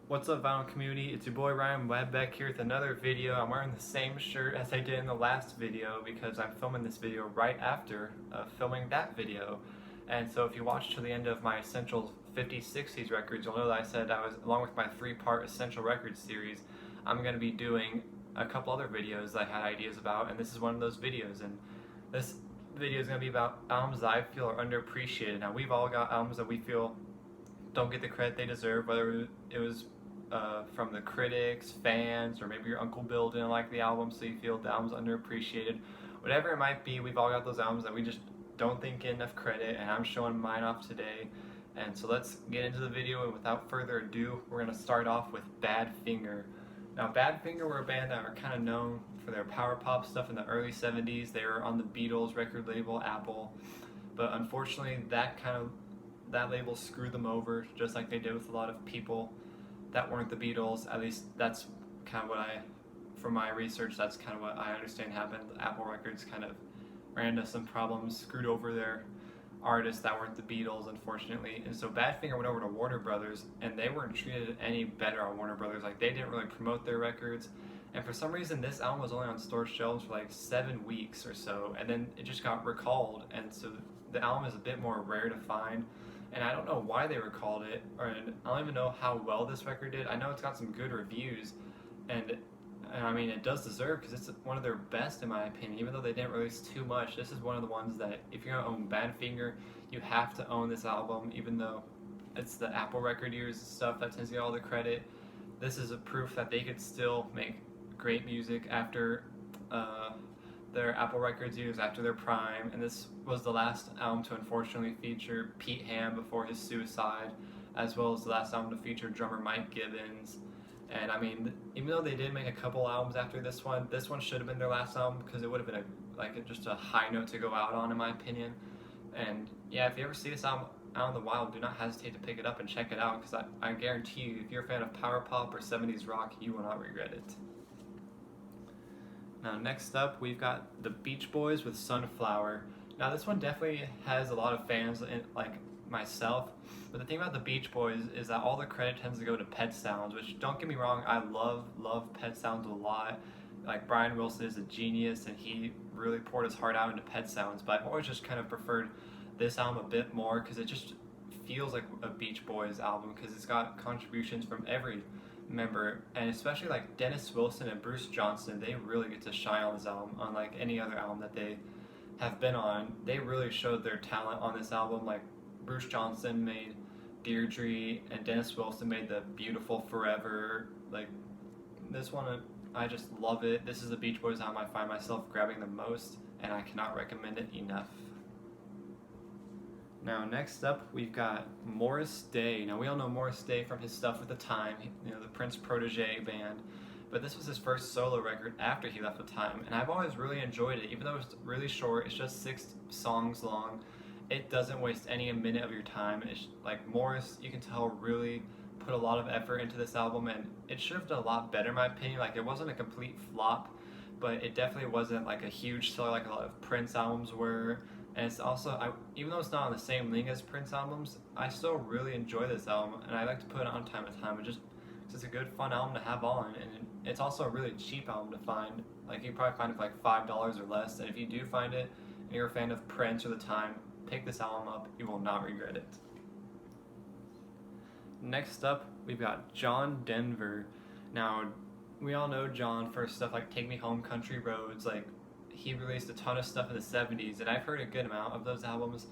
What's up, vinyl community? It's your boy Ryan Webbeck here with another video. I'm wearing the same shirt as I did in the last video because I'm filming this video right after filming that video. And so if you watch to the end of my Essential 50s, 60s records, you'll know that I said I was, along with my 3-part Essential Records series, I'm going to be doing a couple other videos that I had ideas about, and this is one of those videos. And this video is going to be about albums that I feel are underappreciated. Now, we've all got albums that we feel don't get the credit they deserve, whether it was from the critics, fans, or maybe your Uncle Bill didn't like the album so you feel the album's underappreciated. Whatever it might be, we've all got those albums that we just don't think get enough credit, and I'm showing mine off today. And so let's get into the video, and without further ado, we're going to start off with Badfinger. Now, Badfinger were a band that were kind of known for their power pop stuff in the early 70s. They were on the Beatles record label, Apple, but unfortunately that label screwed them over, just like they did with a lot of people that weren't the Beatles. At least that's kind of what from my research, that's kind of what I understand happened. Apple Records kind of ran into some problems, screwed over their artists that weren't the Beatles, unfortunately. And so Badfinger went over to Warner Brothers, and they weren't treated any better on Warner Brothers. Like, they didn't really promote their records. And for some reason, this album was only on store shelves for like 7 weeks or so, and then it just got recalled. And so the album is a bit more rare to find. And I don't know why they recalled it, or I don't even know how well this record did. I know it's got some good reviews, and I mean, it does deserve, because it's one of their best in my opinion. Even though they didn't release too much, this is one of the ones that if you're gonna own Badfinger, you have to own this album. Even though it's the Apple record years and stuff that tends to get all the credit, this is a proof that they could still make great music after their Apple Records years, after their prime. And this was the last album to unfortunately feature Pete Ham before his suicide, as well as the last album to feature drummer Mike Gibbons. And I mean, even though they did make a couple albums after this one should have been their last album, because it would have been just a high note to go out on, in my opinion. And yeah, if you ever see this album out in the wild, do not hesitate to pick it up and check it out, because I guarantee you, if you're a fan of power pop or 70s rock, you will not regret it. Now, next up, we've got the Beach Boys with Sunflower. Now, this one definitely has a lot of fans, like myself, but the thing about the Beach Boys is that all the credit tends to go to Pet Sounds, which, don't get me wrong, I love Pet Sounds a lot. Like, Brian Wilson is a genius, and he really poured his heart out into Pet Sounds, but I've always just kind of preferred this album a bit more, because it just feels like a Beach Boys album, because it's got contributions from every member, and especially like Dennis Wilson and Bruce Johnston. They really get to shine on this album, unlike any other album that they have been on. They really showed their talent on this album. Like, Bruce Johnston made Deirdre, and Dennis Wilson made the Beautiful Forever. Like, this one, I just love it. This is the Beach Boys album I find myself grabbing the most, and I cannot recommend it enough. Now, next up, we've got Morris Day. Now, we all know Morris Day from his stuff with The Time, the Prince protege band, but this was his first solo record after he left The Time, and I've always really enjoyed it. Even though it's really short, it's just 6 songs long, it doesn't waste any minute of your time. It's like, Morris, you can tell, really put a lot of effort into this album, and it should have done a lot better, in my opinion. Like, it wasn't a complete flop, but it definitely wasn't like a huge seller like a lot of Prince albums were. And it's also, even though it's not on the same link as Prince albums, I still really enjoy this album, and I like to put it on time to time. It's just a good, fun album to have on, and it's also a really cheap album to find. Like, you probably find it for like $5 or less, and if you do find it, and you're a fan of Prince or The Time, pick this album up. You will not regret it. Next up, we've got John Denver. Now, we all know John for stuff like Take Me Home, Country Roads. Like, he released a ton of stuff in the 70s, and I've heard a good amount of those albums,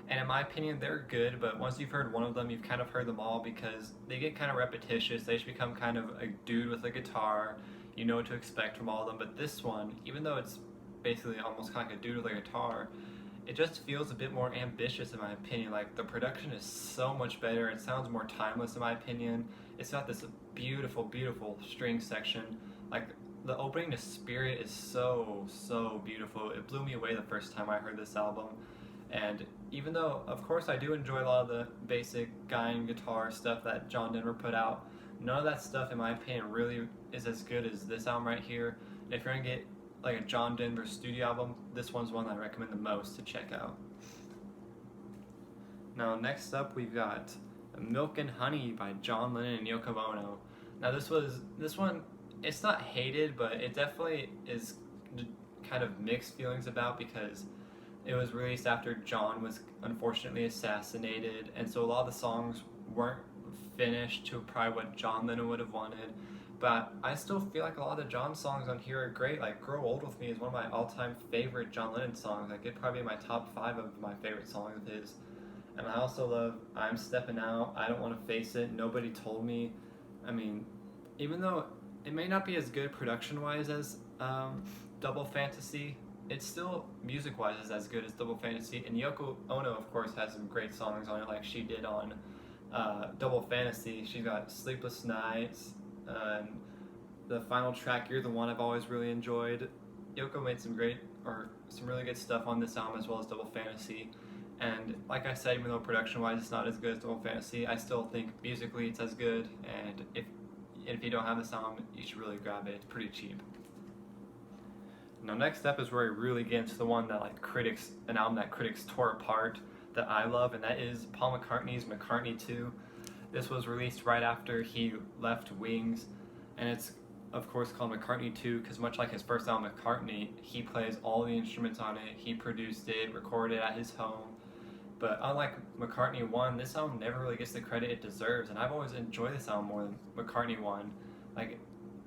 and in my opinion, they're good. But once you've heard one of them, you've kind of heard them all, because they get kind of repetitious. They just become kind of a dude with a guitar. You know what to expect from all of them. But this one, even though it's basically almost kind of like a dude with a guitar, it just feels a bit more ambitious, in my opinion. Like, the production is so much better. It sounds more timeless, in my opinion. It's got this beautiful string section. Like, the opening to Spirit is so beautiful. It blew me away the first time I heard this album. And even though, of course, I do enjoy a lot of the basic guy and guitar stuff that John Denver put out, none of that stuff, in my opinion, really is as good as this album right here. And if you're gonna get like a John Denver studio album, this one's one that I recommend the most to check out. Now, next up, we've got Milk and Honey by John Lennon and Yoko Ono. Now this one, it's not hated, but it definitely is kind of mixed feelings about, because it was released after John was unfortunately assassinated, and so a lot of the songs weren't finished to probably what John Lennon would have wanted. But I still feel like a lot of the John songs on here are great. Like Grow Old With Me is one of my all-time favorite John Lennon songs. Like it'd probably be my top 5 of my favorite songs of his. And I also love I'm Stepping Out, I Don't Want to Face It, Nobody Told Me. I mean, even though it may not be as good production-wise as Double Fantasy, it's still music-wise is as good as Double Fantasy. And Yoko Ono, of course, has some great songs on it, like she did on Double Fantasy. She's got Sleepless Nights, and the final track, You're the One, I've always really enjoyed. Yoko made some really good stuff on this album as well as Double Fantasy. And like I said, even though production-wise it's not as good as Double Fantasy, I still think musically it's as good. And if you don't have this album, you should really grab it. It's pretty cheap. Now next up is where we really get into the one that an album that critics tore apart, that I love, and that is Paul McCartney's McCartney 2. This was released right after he left Wings, and it's of course called McCartney 2 because much like his first album McCartney, he plays all the instruments on it, he produced it, recorded it at his home. But unlike McCartney 1, this album never really gets the credit it deserves, and I've always enjoyed this album more than McCartney 1. Like,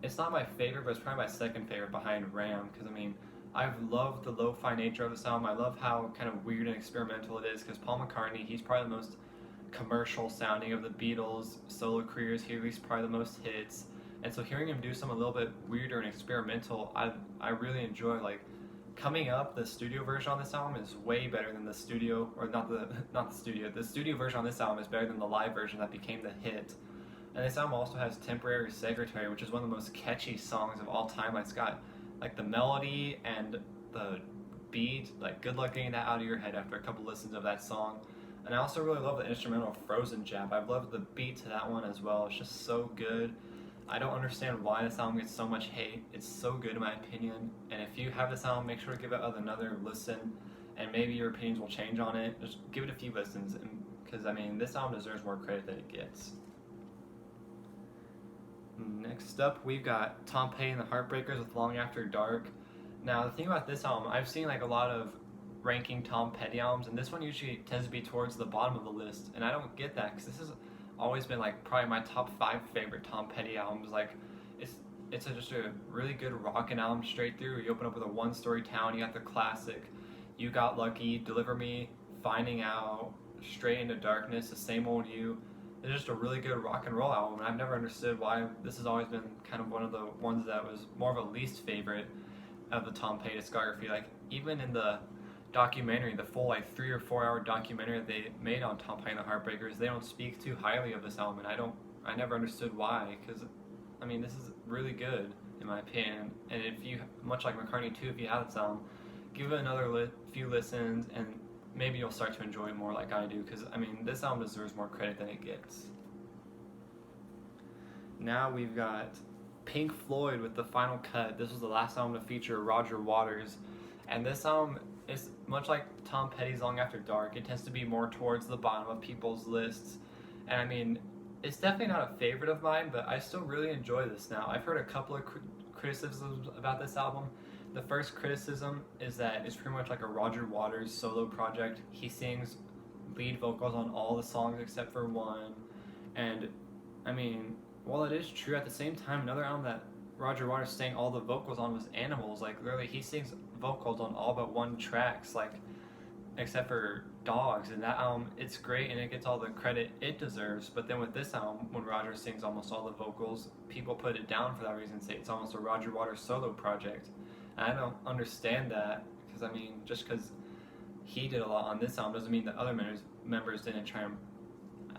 it's not my favorite, but it's probably my second favorite behind Ram, because I mean, I've loved the lo-fi nature of this album. I love how kind of weird and experimental it is, because Paul McCartney, he's probably the most commercial sounding of the Beatles' solo careers. He released probably the most hits, and so hearing him do something a little bit weirder and experimental, I really enjoy. Like, coming up, the studio version on this album is way better than the studio, or the studio version on this album is better than the live version that became the hit. And this album also has Temporary Secretary, which is one of the most catchy songs of all time. Like, it's got like the melody and the beat, like good luck getting that out of your head after a couple listens of that song. And I also really love the instrumental Frozen Jab. I've loved the beat to that one as well. It's just so good. I don't understand why this album gets so much hate. It's so good in my opinion. And if you have this album, make sure to give it another listen, and maybe your opinions will change on it. Just give it a few listens, because I mean, this album deserves more credit than it gets. Next up, we've got Tom Petty and the Heartbreakers with Long After Dark. Now, the thing about this album, I've seen like a lot of ranking Tom Petty albums, and this one usually tends to be towards the bottom of the list, and I don't get that, because this has always been like probably my top 5 favorite Tom Petty albums. Like, it's just a really good rockin' album straight through. You open up with a One Story Town, you got the classic You Got Lucky, Deliver Me, Finding Out, Straight Into Darkness, The Same Old You. It's just a really good rock and roll album, and I've never understood why this has always been kind of one of the ones that was more of a least favorite of the Tom Petty discography. Like, even in the documentary, the full like 3 or 4 hour documentary that they made on Tom Petty and the Heartbreakers, they don't speak too highly of this album, and I never understood why, because I mean, this is really good in my opinion. And if you, much like McCartney 2, if you have this album, give it another few listens, and maybe you'll start to enjoy it more like I do, because I mean, this album deserves more credit than it gets. Now we've got Pink Floyd with The Final Cut. This was the last album to feature Roger Waters, and this album is much like Tom Petty's Long After Dark. It tends to be more towards the bottom of people's lists, and I mean, it's definitely not a favorite of mine, but I still really enjoy this now. I've heard a couple of criticisms about this album. The first criticism is that it's pretty much like a Roger Waters solo project. He sings lead vocals on all the songs except for one, and I mean, while it is true, at the same time, another album that Roger Waters sang all the vocals on was Animals. Like, literally, he sings vocals on all but one tracks, like, except for Dogs. And that album, it's great and it gets all the credit it deserves. But then with this album, when Roger sings almost all the vocals, people put it down for that reason, say it's almost a Roger Waters solo project. And I don't understand that, because I mean, just because he did a lot on this album doesn't mean that other members didn't try and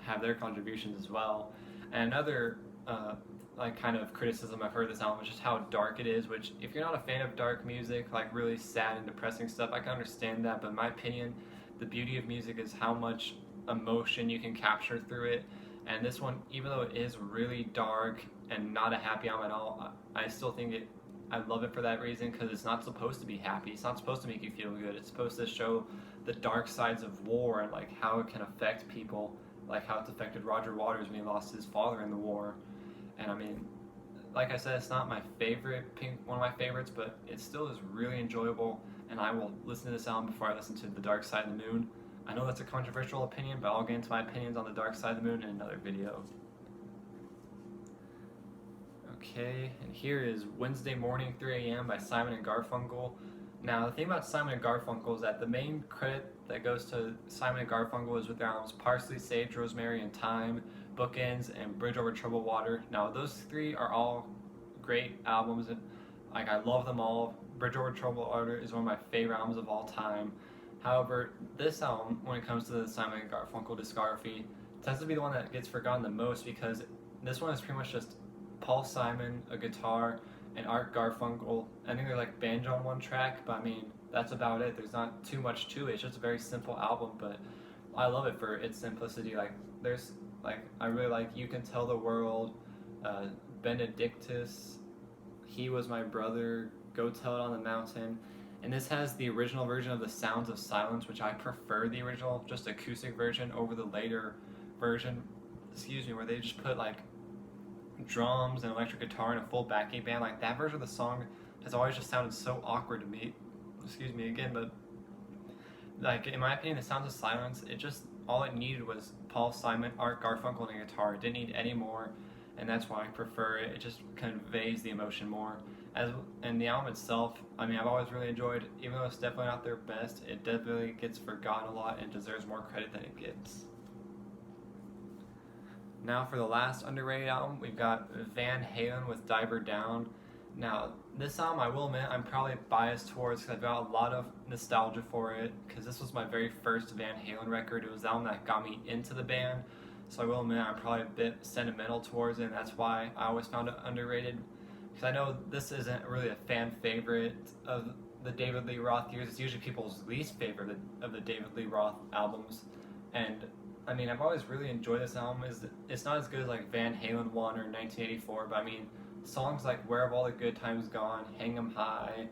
have their contributions as well. And another like kind of criticism I've heard of this album is just how dark it is, which if you're not a fan of dark music, like really sad and depressing stuff, I can understand that, but in my opinion, the beauty of music is how much emotion you can capture through it. And this one, even though it is really dark and not a happy album at all, I still think I love it for that reason, because it's not supposed to be happy. It's not supposed to make you feel good. It's supposed to show the dark sides of war and like how it can affect people like how it's affected Roger Waters when he lost his father in the war. And I mean, like I said, it's not my favorite one of my favorites, but it still is really enjoyable, and I will listen to this album before I listen to The Dark Side of the Moon. I know that's a controversial opinion, but I'll get into my opinions on The Dark Side of the Moon in another video. Okay, and here is Wednesday Morning 3 a.m. by Simon & Garfunkel. Now, the thing about Simon & Garfunkel is that the main credit that goes to Simon & Garfunkel is with their albums Parsley, Sage, Rosemary, and Thyme, Bookends, and Bridge Over Troubled Water. Now, those three are all great albums, and like I love them all. Bridge Over Troubled Water is one of my favorite albums of all time. However, this album, when it comes to the Simon & Garfunkel discography, tends to be the one that gets forgotten the most, because this one is pretty much just Paul Simon, a guitar, and Art Garfunkel. I think they're like banjo on one track, but I mean, that's about it. There's not too much to it. It's just a very simple album, but I love it for its simplicity. Like, there's, like, I really like You Can Tell the World, Benedictus, He Was My Brother, Go Tell It on the Mountain. And this has the original version of The Sounds of Silence, which I prefer the original, just acoustic version, over the later version, where they just put like drums and electric guitar and a full backing band. Like, that version of the song has always just sounded so awkward to me. But like, in my opinion, The Sounds of Silence, it just, all it needed was Paul Simon, Art Garfunkel, and a guitar. It didn't need any more, and that's why I prefer it. It just conveys the emotion more. And the album itself, I mean, I've always really enjoyed, even though it's definitely not their best, it definitely gets forgotten a lot and deserves more credit than it gets. Now for the last underrated album, we've got Van Halen with Diver Down. Now, this album, I will admit, I'm probably biased towards, because I've got a lot of nostalgia for it, because this was my very first Van Halen record. It was the album that got me into the band, so I will admit I'm probably a bit sentimental towards it, and that's why I always found it underrated. Because I know this isn't really a fan favorite of the David Lee Roth years. It's usually people's least favorite of the David Lee Roth albums. And I mean, I've always really enjoyed this album. It's not as good as like Van Halen 1 or 1984, but I mean, songs like Where Have All the Good Times Gone, Hang 'Em High,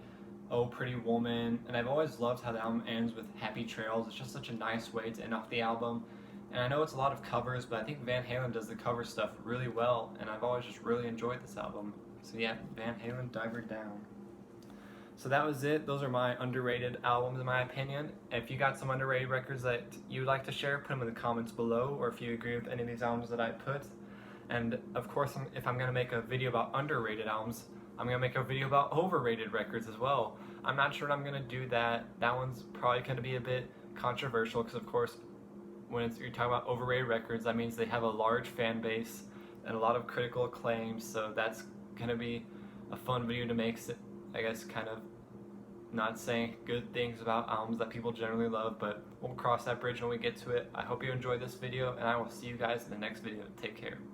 Oh Pretty Woman, and I've always loved how the album ends with Happy Trails. It's just such a nice way to end off the album. And I know it's a lot of covers, but I think Van Halen does the cover stuff really well, and I've always just really enjoyed this album. So yeah, Van Halen, Diver Down. So that was it. Those are my underrated albums in my opinion. If you got some underrated records that you'd like to share, put them in the comments below, or if you agree with any of these albums that I put. And of course, if I'm going to make a video about underrated albums, I'm going to make a video about overrated records as well. I'm not sure when I'm going to do that. That one's probably going to be a bit controversial, because of course, when you're talking about overrated records, that means they have a large fan base and a lot of critical acclaim, so that's going to be a fun video to make, I guess, kind of not saying good things about albums that people generally love, but we'll cross that bridge when we get to it. I hope you enjoyed this video, and I will see you guys in the next video. Take care.